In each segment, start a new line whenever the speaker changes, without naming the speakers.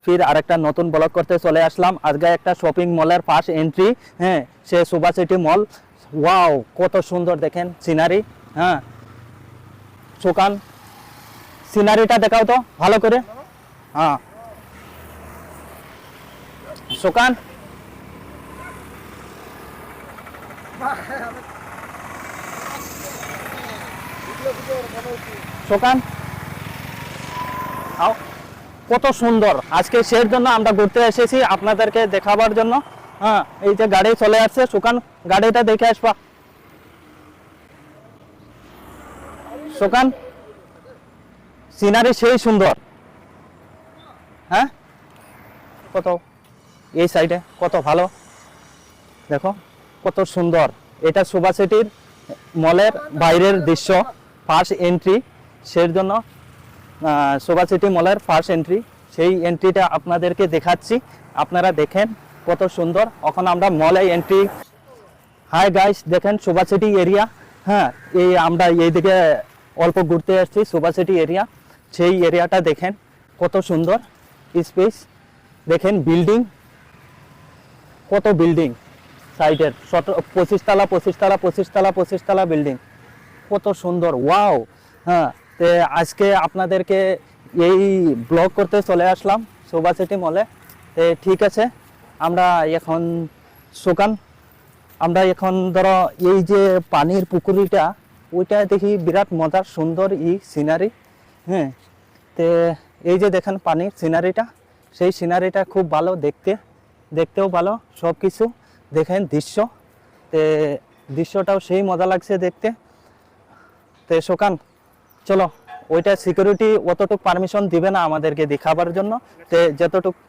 फिर आरेकटा नतून ब्लग करते चले आसलाम। आज एक शपिंग मॉलर फार्स्ट एंट्री, हाँ से सुभा सिटी मल। वाओ कत सुंदर देखें सिनारी। हाँ सुकान सिनारीटा देखाओ तो भालो करे। हाँ सुकान सुकान आओ কত সুন্দর। আজকে সেই জন্য আমরা ঘুরতে এসেছি আপনাদেরকে দেখাবার জন্য। হ্যাঁ এই যে গাড়ি চলে আসছে, সুকান গাড়িটা দেখে আসবা। সুকান সিনারি সেই সুন্দর। হ্যাঁ কত এই সাইডে কত ভালো দেখো কত সুন্দর। এটা সুভা সিটির মলের বাইরের দৃশ্য, ফার্স্ট এন্ট্রি। সেই জন্য সুভা সিটি মলের ফার্স্ট এন্ট্রি, সেই এন্ট্রিটা আপনাদেরকে দেখাচ্ছি, আপনারা দেখেন কত সুন্দর। এখন আমরা মলে এন্ট্রি। হাই গাইস দেখেন সুভা সিটি এরিয়া। হ্যাঁ এই আমরা এইদিকে অল্প ঘুরতে আসছি সুভা সিটি এরিয়া, সেই এরিয়াটা দেখেন কত সুন্দর স্পেস। দেখেন বিল্ডিং কত বিল্ডিং সাইডের 25 তলা 25 তলা 25 তলা 25 তলা বিল্ডিং কত সুন্দর। ওয়াও। হ্যাঁ তো আজকে আপনাদেরকে এই ব্লগ করতে চলে আসলাম সুভা সিটি মলে। তো ঠিক আছে আমরা এখন সুকান আমরা এখন ধরো এই যে পানির পুকুরিটা ওইটা দেখি বিরাট মজার সুন্দর সিনারি। হ্যাঁ তো এই যে দেখেন পানির সিনারিটা, সেই সিনারিটা খুব ভালো দেখতে, দেখতেও ভালো সব কিছু। দেখেন দৃশ্য, তো দৃশ্যটাও সেই মজা লাগছে দেখতে। তো সুকান চলো, ওইটা সিকিউরিটি অতটুকু পারমিশন দিবে না আমাদেরকে দেখাবার জন্য, তো যতটুকু।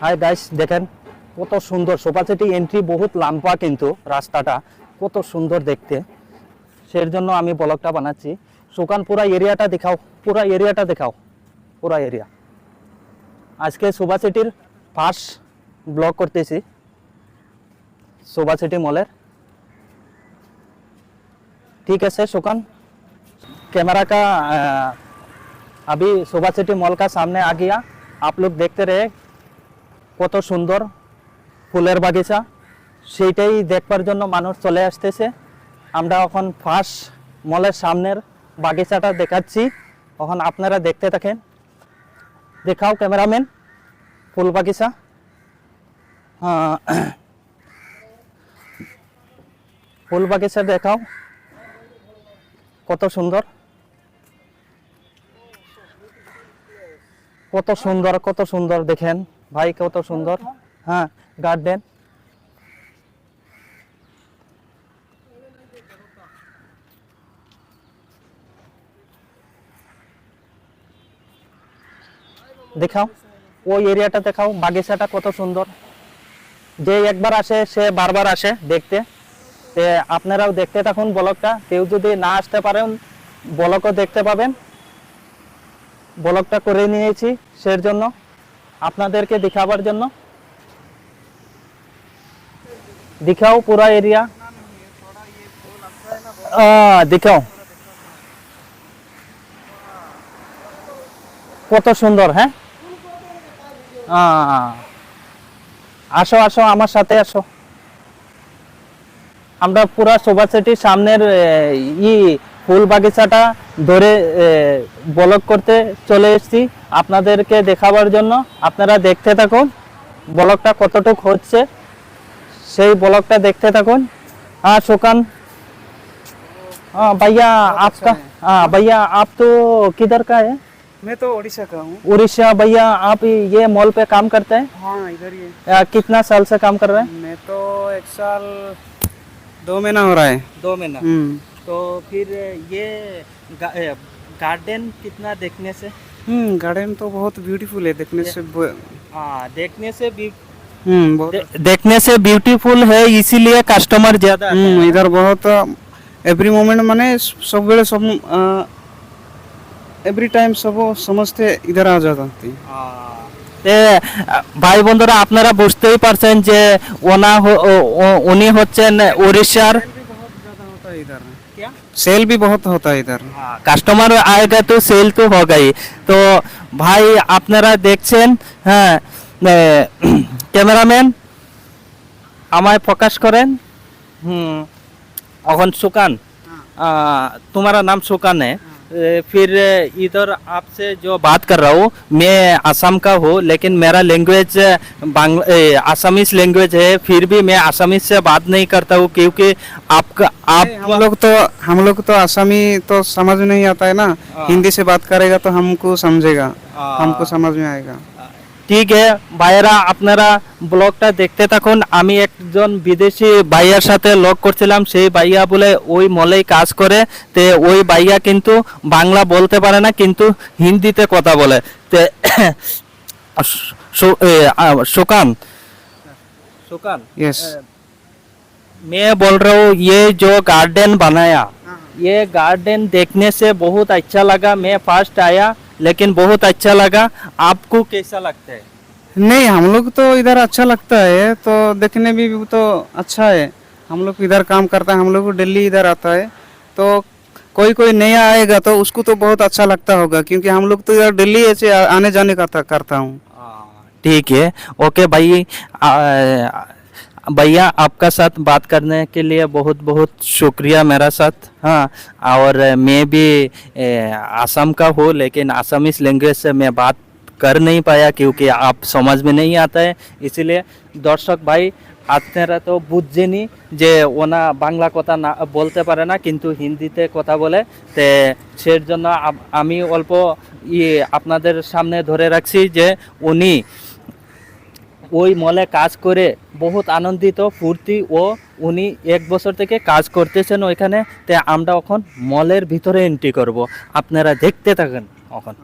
হাই গাইস দেখেন কত সুন্দর সুভা সিটি এন্ট্রি, বহুত লম্বা কিন্তু রাস্তাটা কত সুন্দর দেখতে, সেই জন্য আমি ব্লগটা বানাচ্ছি। সুকান পুরা এরিয়াটা দেখাও, পুরা এরিয়াটা দেখাও, পুরা এরিয়া। আজকে সুভা সিটির ফার্স্ট ব্লগ করতেছি সুভা सिटी मॉलर। ठीक है सुकान कैमरा का अभी सुभा सिटी मॉल का सामने आ गया। आप लोग देखते रहे কত সুন্দর ফুলের বাগিচা, সেইটাই দেখবার জন্য মানুষ চলে আসতেছে। আমরা এখন ফার্স্ট মলের সামনের বাগিচাটা দেখাচ্ছি, এখন আপনারা দেখতে থাকেন। দেখাও ক্যামেরাম্যান ফুল বাগিচা। হ্যাঁ ফুল বাগিচা দেখাও কত সুন্দর, কত সুন্দর, কত সুন্দর দেখেন ভাই কত সুন্দর। হ্যাঁ গার্ডেন দেখাও, ওই এরিয়াটা দেখাও, বাগিচাটা কত সুন্দর। যে একবার আসে সে বারবার আসে দেখতে। আপনারাও দেখতে থাকুন ব্লগটা, কেউ যদি না আসতে পারেন ব্লগও দেখতে পাবেন। ব্লগটা করে নিয়েছি সেই জন্য আপনাদেরকে দেখাবার জন্য। दिखाओ पूरा एरिया, दिखाओ কত সুন্দর। হ্যাঁ আসো আসো আমার সাথে আসো। আমরা পুরা সুভা সিটির সামনের ফুল বাগিচাটা ধরে ব্লগ করতে চলে এসেছি আপনাদেরকে দেখাবার জন্য। আপনারা দেখতে থাকুন ব্লগটা কতটুকু হচ্ছে, সেই ব্লগটা দেখতে থাকুন। हाँ सुकान, हाँ भैया आपका, हाँ भैया आप तो किधर का है?
मैं तो उड़ीसा का हूँ।
उड़ीसा। भैया आप ये मॉल पे काम करते हैं?
हाँ इधर ही।
कितना साल से काम कर रहे हैं?
मैं तो 1 साल 2 महीना हो रहा है।
2 महीना। तो फिर ये गार्डन कितना देखने से?
गार्डन तो बहुत ब्यूटीफुल है देखने से।
हाँ देखने से भी
बहुत
देखने से ब्यूटीफुल है, इसीलिए कस्टमर ज्यादा
इधर बहुत एवरी मोमेंट माने सब बेले सब एवरी टाइम सब समझते इधर आ जाते।
ভাই বন্ধুরা আপনারা বুঝতেই পারছেন যে উনি হচ্ছেন উড়িষ্যার।
बहुत ज्यादा होता है इधर।
क्या
सेल भी बहुत होता है इधर।
কাস্টমার আয়েগা তো সেল তো হগাই। তো ভাই আপনারা দেখছেন, হ্যাঁ, ক্যামেরাম্যান আমায় প্রকাশ করেন। এখন सुकान, तुम्हारा नाम सुकान है। फिर इधर आपसे जो बात कर रहा हूँ, मैं असम का हूँ, लेकिन मेरा लैंग्वेज आसामीज लैंग्वेज है। फिर भी मैं आसामीज से बात नहीं करता हूँ, क्योंकि आपका आप
हम लोग तो आसामी तो समझ नहीं आता है ना। हिंदी से बात करेगा तो हमको समझेगा, हमको समझ में आएगा।
ঠিক ভাইয়েরা, আপনারা ব্লগটা দেখতে থাকুন। আমি একজন বিদেশি ভাইয়ার সাথে লগ করছিলাম, সেই ভাইয়া বলে ওই মলেই কাজ করে। তে ওই ভাইয়া কিন্তু বাংলা বলতে পারে না, কিন্তু হিন্দিতে কথা বলে। তে सुकान, सुकान,
यस।
मैं बोल रहा हूँ, ये जो गार्डन बनाया, ये गार्डन देखने से बहुत अच्छा लगा। मैं फर्स्ट आया, लेकिन बहुत अच्छा लगा। आपको कैसा लगता है?
नहीं, हम लोग तो इधर अच्छा लगता है, तो देखने में भी तो अच्छा है। हम लोग इधर काम करता है, हम लोग दिल्ली इधर आता है, तो कोई कोई नया आएगा तो उसको तो बहुत अच्छा लगता होगा, क्योंकि हम लोग तो इधर दिल्ली ऐसे आने जाने का करता हूँ।
ठीक है, ओके भाई। भैया, आपका साथ बात करने के लिए बहुत बहुत शुक्रिया मेरा साथ। हाँ, और मैं भी असम का हूँ, लेकिन आसामीज लैंग्वेज से मैं बात कर नहीं पाया, क्योंकि आप समझ में नहीं आता है। इसलिए দর্শক ভাই, আপনারা তো বুঝছেনই যে ওনা বাংলা কথা না বলতে পারে না, কিন্তু হিন্দিতে কথা বলে। তে সের জন্য আমি অল্প আপনাদের সামনে ধরে রাখছি যে উনি ওই মলে কাজ করে বহুত আনন্দিত, ফুর্তি, ও উনি 1 বছর থেকে কাজ করতেছেন ওইখানে। তে আমরা এখন মলের ভিতরে এন্ট্রি করব, আপনারা দেখতে থাকেন এখন।